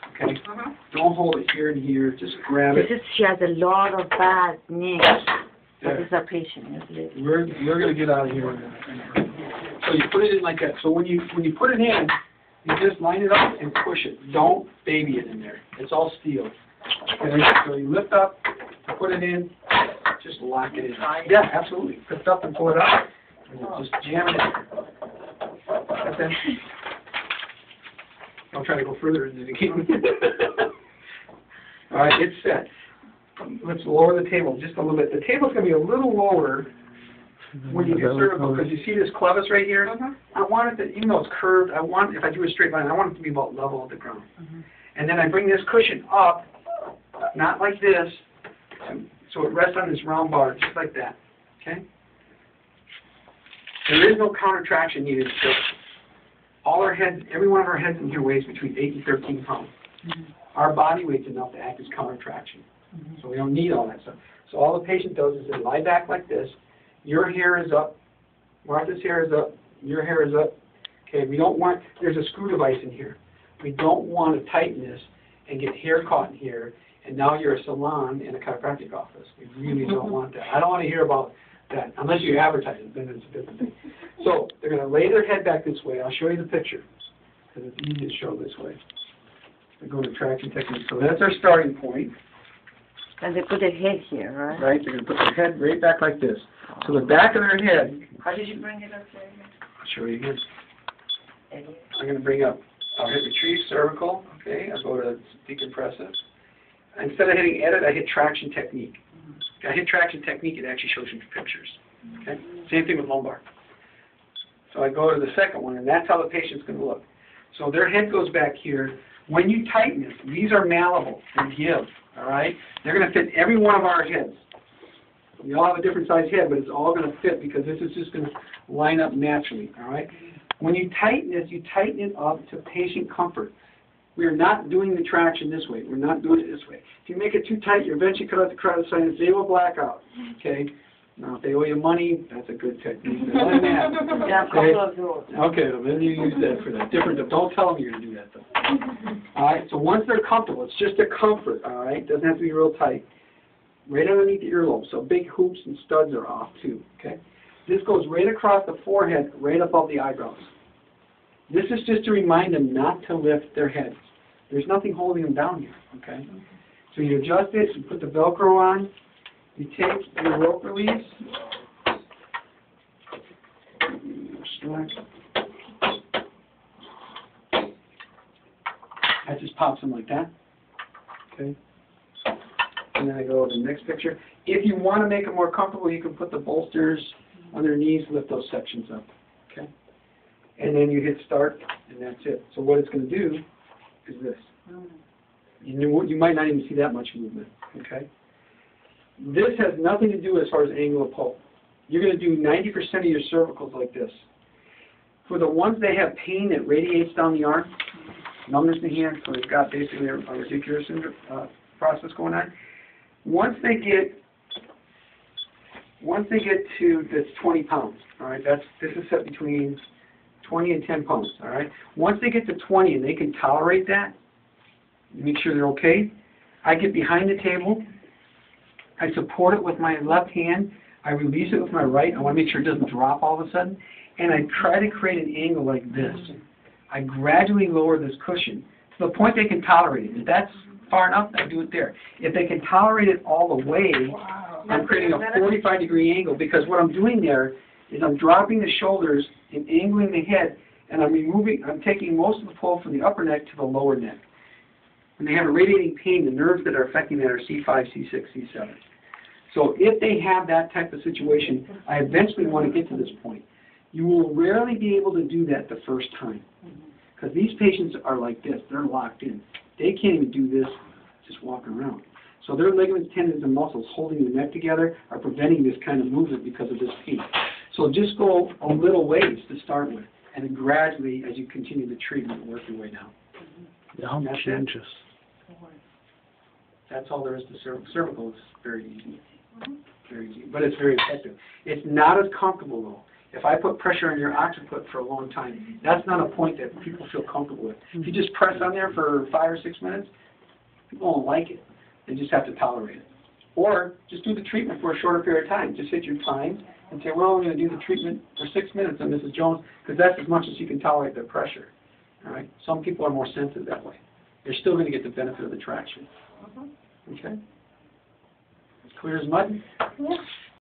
okay? Don't hold it here and here. Just grab it. She has a lot of bad knees. That is our patient, isn't it? We're going to get out of here in a minute. So you put it in like that. So when you put it in, you just line it up and push it. Don't baby it in there. It's all steel. Okay? So you lift up, put it in, just lock it in. Yeah, absolutely. Lift up and pull it up. And just jam it in. That's it. I'll try to go further into the game. All right, it's set. Let's lower the table just a little bit. The table's going to be a little lower when you do cervical, because you see this clevis right here? I want it to, even though it's curved, if I do a straight line, I want it to be about level with the ground. And then I bring this cushion up, not like this, so it rests on this round bar, just like that. Okay? There is no counter traction needed. So all our heads, every one of our heads in here weighs between 8 and 13 pounds. Our body weight's enough to act as counter traction. So we don't need all that stuff. So all the patient does is they lie back like this. Your hair is up. Martha's hair is up. Your hair is up. Okay, we don't want, there's a screw device in here. We don't want to tighten this and get hair caught in here, and now you're a salon in a chiropractic office. We really don't want that. I don't want to hear about that, unless you advertise it, then it's a different thing. So they're going to lay their head back this way. I'll show you the picture, because it's easy to show this way. They go to traction technique. So that's our starting point. And they put their head here, right? Right, they're going to put their head right back like this. So the back of their head, How did you bring it up there? I'll show you again. I'm going to bring up, I'll hit retrieve cervical, okay, I'll go to decompressive. Instead of hitting edit, I hit traction technique. If I hit traction technique, it actually shows you pictures. Okay, same thing with lumbar. So I go to the second one, and that's how the patient's going to look. So their head goes back here. When you tighten this, these are malleable and give, all right? They're going to fit every one of our heads. We all have a different size head, but it's all going to fit because this is just going to line up naturally, all right? When you tighten this, you tighten it up to patient comfort. We are not doing the traction this way. We're not doing it this way. If you make it too tight, you eventually cut out the carotid sinus. They will black out, okay? Now, if they owe you money, that's a good technique. Other than that, Yeah, a couple of those. okay, well, then you use that for that. Different. Don't tell them you're going to do that, though. All right, so once they're comfortable, it's just a comfort, all right? Doesn't have to be real tight. Right underneath the earlobe, so big hoops and studs are off, too, okay? This goes right across the forehead, right above the eyebrows. This is just to remind them not to lift their heads. There's nothing holding them down here, okay? So you adjust it, you put the Velcro on, you take your rope release, that just pops them like that, okay? And then I go to the next picture. If you want to make it more comfortable, you can put the bolsters on their knees, lift those sections up, okay? And then you hit start, and that's it. So what it's going to do is this. You might not even see that much movement, okay? This has nothing to do as far as angle of pull. You're going to do 90% of your cervicals like this. For the ones that have pain that radiates down the arm, numbness in the hand, so they've got basically a radicular syndrome process going on. Once they get to this 20 pounds, all right, this is set between 20 and 10 pounds, all right. Once they get to 20 and they can tolerate that, make sure they're okay. I get behind the table. I support it with my left hand. I release it with my right. I want to make sure it doesn't drop all of a sudden. And I try to create an angle like this. I gradually lower this cushion to the point they can tolerate it. If that's far enough, I do it there. If they can tolerate it all the way, I'm creating a 45-degree angle, because what I'm doing there is I'm dropping the shoulders and angling the head, and I'm taking most of the pull from the upper neck to the lower neck. When they have a radiating pain, the nerves that are affecting that are C5, C6, C7. So if they have that type of situation, I eventually want to get to this point. You will rarely be able to do that the first time, because these patients are like this. They're locked in. They can't even do this just walking around. So their ligaments, tendons, and muscles holding the neck together are preventing this kind of movement because of this pain. So just go a little ways to start with, and then gradually, as you continue the treatment, work your way down. Yeah, how much changes? That's all there is to cervical. Cervical is very easy. Very easy, but it's very effective. It's not as comfortable, though. If I put pressure on your occiput for a long time, that's not a point that people feel comfortable with. If you just press on there for 5 or 6 minutes, people don't like it. They just have to tolerate it. Or just do the treatment for a shorter period of time. Just hit your time and say, well, I'm going to do the treatment for 6 minutes on Mrs. Jones because that's as much as you can tolerate the pressure. All right? Some people are more sensitive that way. They're still going to get the benefit of the traction. Okay? Clear as mud? Yeah.